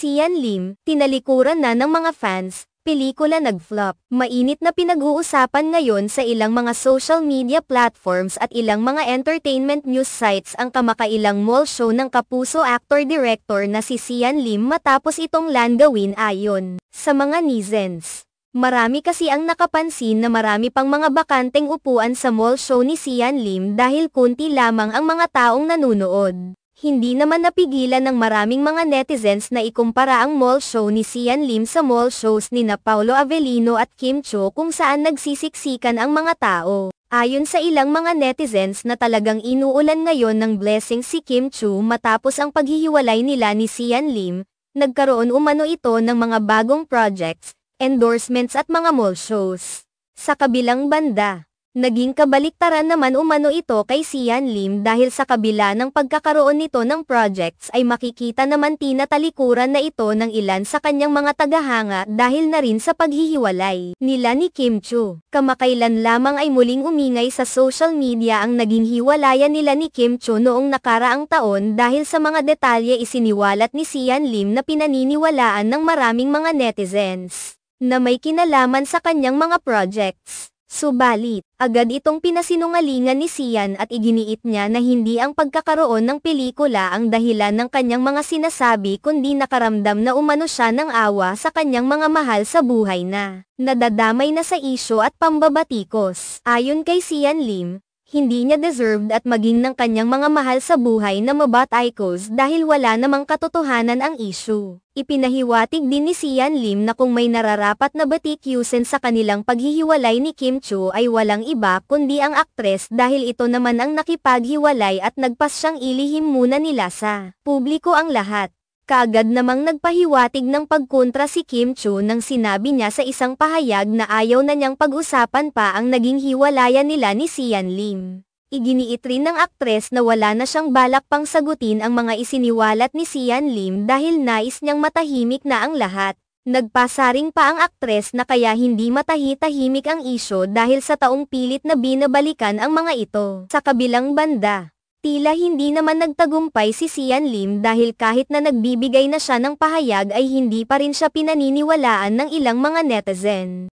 Sian Lim, tinalikuran na ng mga fans, pelikula nag-flop. Mainit na pinag-uusapan ngayon sa ilang mga social media platforms at ilang mga entertainment news sites ang kamakailang mall show ng kapuso actor-director na si Sian Lim matapos itong landgawin ayon sa mga netizens. Marami kasi ang nakapansin na marami pang mga bakanteng upuan sa mall show ni Sian Lim dahil kunti lamang ang mga taong nanunood. Hindi naman napigilan ng maraming mga netizens na ikumpara ang mall show ni Sian Lim sa mall shows nina Paolo Avellino at Kim Chiu kung saan nagsisiksikan ang mga tao. Ayon sa ilang mga netizens na talagang inuulan ngayon ng blessing si Kim Chiu matapos ang paghihiwalay nila ni Sian Lim, nagkaroon umano ito ng mga bagong projects, endorsements at mga mall shows. Sa kabilang banda, naging kabaliktaran naman umano ito kay Sian Lim dahil sa kabila ng pagkakaroon nito ng projects ay makikita naman tinatalikuran na ito ng ilan sa kanyang mga tagahanga dahil na rin sa paghihiwalay nila ni Kim Chiu. Kamakailan lamang ay muling umingay sa social media ang naging hiwalayan nila ni Kim Chiu noong nakaraang taon dahil sa mga detalye isiniwalat ni Sian Lim na pinaniniwalaan ng maraming mga netizens na may kinalaman sa kanyang mga projects. Subalit, agad itong pinasinungalingan ni Sian at iginiit niya na hindi ang pagkakaroon ng pelikula ang dahilan ng kanyang mga sinasabi kundi nakaramdam na umano siya ng awa sa kanyang mga mahal sa buhay na nadadamay na sa isyu at pambabatikos. Ayon kay Sian Lim, hindi niya deserved at maging ng kanyang mga mahal sa buhay na mabatikos dahil wala namang katotohanan ang issue. Ipinahiwatig din ni Sian Lim na kung may nararapat na batikusin sa kanilang paghihiwalay ni Kim Chiu ay walang iba kundi ang aktres dahil ito naman ang nakipaghiwalay at nagpasyang ilihim muna nila sa publiko ang lahat. Kaagad namang nagpahiwatig ng pagkontra si Kim Chiu nang sinabi niya sa isang pahayag na ayaw na niyang pag-usapan pa ang naging hiwalayan nila ni Sian Lim. Iginiit rin ng aktres na wala na siyang balak pang sagutin ang mga isiniwalat ni Sian Lim dahil nais niyang matahimik na ang lahat. Nagpasaring pa ang aktres na kaya hindi matahitahimik ang isyu dahil sa taong pilit na binabalikan ang mga ito. Sa kabilang banda, tila hindi naman nagtagumpay si Sian Lim dahil kahit na nagbibigay na siya ng pahayag ay hindi pa rin siya pinaniniwalaan ng ilang mga netizen.